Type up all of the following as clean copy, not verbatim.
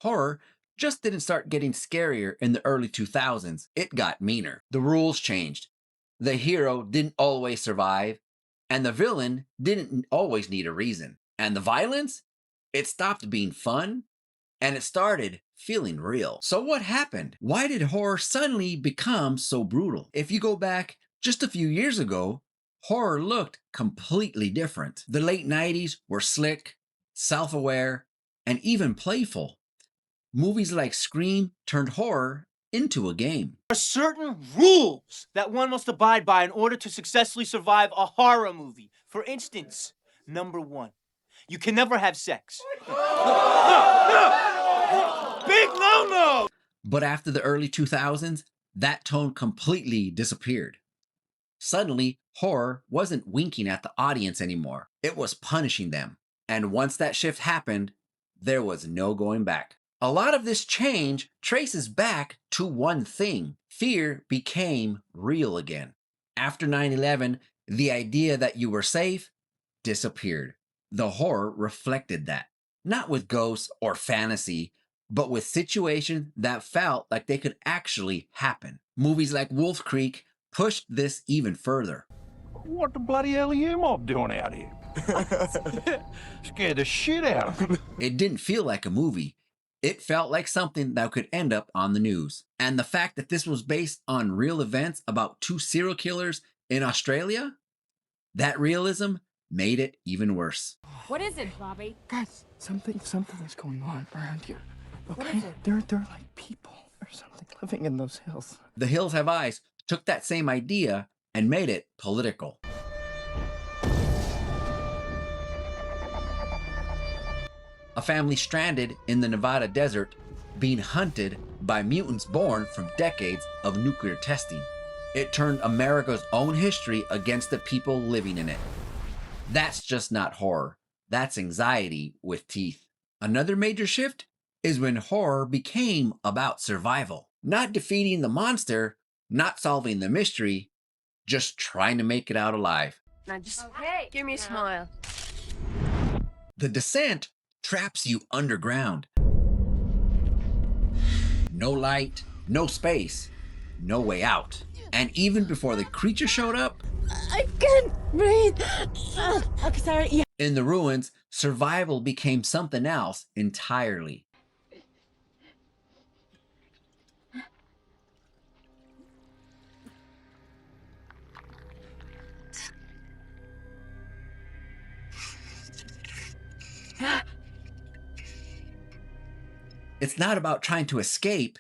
Horror just didn't start getting scarier in the early 2000s. It got meaner. The rules changed. The hero didn't always survive, and the villain didn't always need a reason. And the violence? It stopped being fun, and it started feeling real. So what happened? Why did horror suddenly become so brutal? If you go back just a few years ago, horror looked completely different. The late 90s were slick, self-aware, and even playful. Movies like Scream turned horror into a game. There are certain rules that one must abide by in order to successfully survive a horror movie. For instance, number 1, you can never have sex. Big no-no! But after the early 2000s, that tone completely disappeared. Suddenly, horror wasn't winking at the audience anymore. It was punishing them. And once that shift happened, there was no going back. A lot of this change traces back to one thing. Fear became real again. After 9/11, the idea that you were safe disappeared. The horror reflected that. Not with ghosts or fantasy, but with situations that felt like they could actually happen. Movies like Wolf Creek pushed this even further. What the bloody hell are you mob doing out here? Scared the shit out of me. It didn't feel like a movie. It felt like something that could end up on the news. And the fact that this was based on real events about 2 serial killers in Australia, that realism made it even worse. What is it, Bobby? Guys, something is going on around here. Okay? What is it? There are like people or something living in those hills. The Hills Have Eyes took that same idea and made it political. A family stranded in the Nevada desert, being hunted by mutants born from decades of nuclear testing. It turned America's own history against the people living in it. That's just not horror. That's anxiety with teeth. Another major shift is when horror became about survival. Not defeating the monster, not solving the mystery, just trying to make it out alive. Now just give me a smile. The Descent traps you underground. No light, no space, no way out. And even before the creature showed up, I can't breathe. Okay, sorry. Yeah. in the ruins, survival became something else entirely. It's not about trying to escape,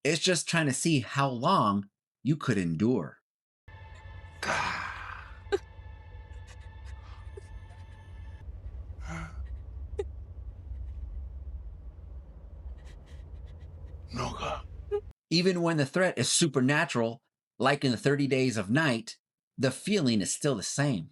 it's just trying to see how long you could endure. Even when the threat is supernatural, like in the 30 Days of Night, the feeling is still the same.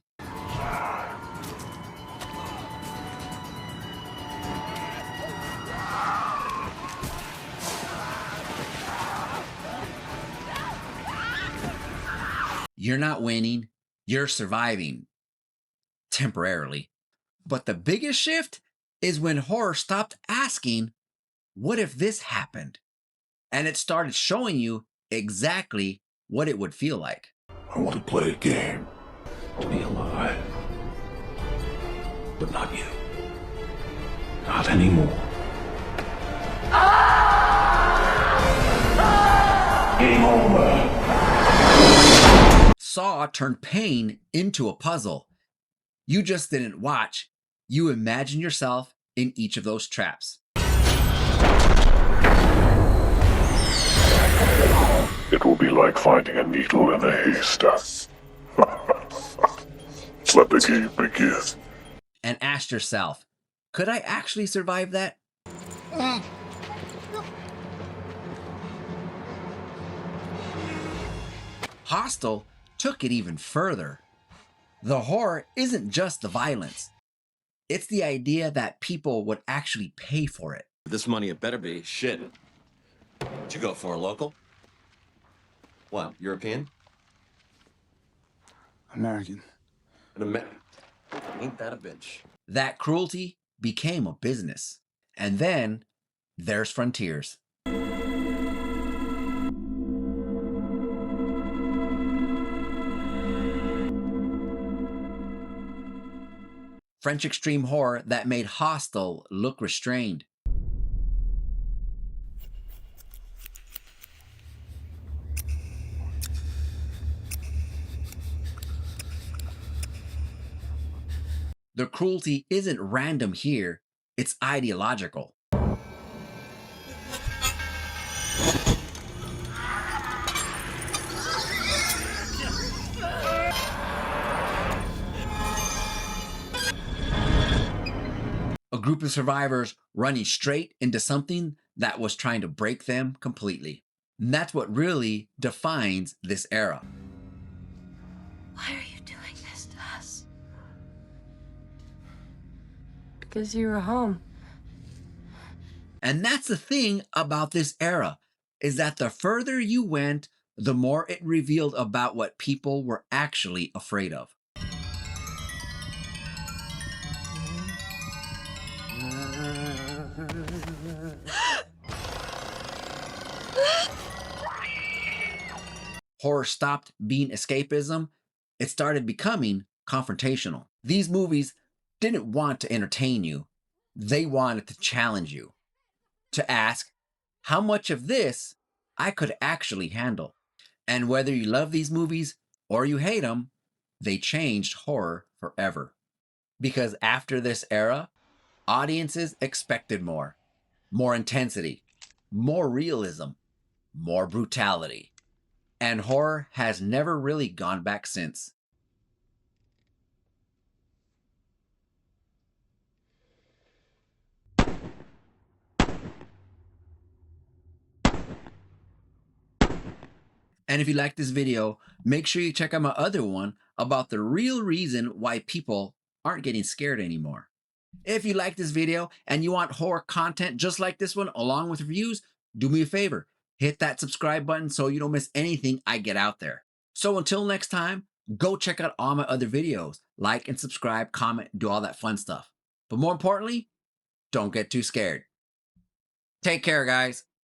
You're not winning, you're surviving. Temporarily. But the biggest shift is when horror stopped asking, what if this happened? And it started showing you exactly what it would feel like. I want to play a game. To be alive. But not you. Not anymore. Game over. Saw turned pain into a puzzle. You just didn't watch, you imagined yourself in each of those traps. It will be like finding a needle in a haystack. Let the game begin. And ask yourself, could I actually survive that? Hostel took it even further. The horror isn't just the violence. It's the idea that people would actually pay for it. This money, it better be shit. What'd you go for, a local? What, European? American. Ain't that a bitch? That cruelty became a business. And then there's frontiers. French extreme horror that made Hostel look restrained. The cruelty isn't random here, it's ideological. A group of survivors running straight into something that was trying to break them completely. And that's what really defines this era. Why are you doing this to us? Because you were home. And that's the thing about this era, is that the further you went, the more it revealed about what people were actually afraid of. Horror stopped being escapism, it started becoming confrontational. These movies didn't want to entertain you, they wanted to challenge you, to ask how much of this I could actually handle. And whether you love these movies or you hate them, they changed horror forever. Because after this era, audiences expected more intensity, more realism, more brutality. And horror has never really gone back since. And if you like this video, make sure you check out my other one about the real reason why people aren't getting scared anymore. If you like this video and you want horror content just like this one along with reviews, do me a favor, hit that subscribe button so you don't miss anything I get out there. So until next time, go check out all my other videos. Like and subscribe, comment, do all that fun stuff. But more importantly, don't get too scared. Take care, guys.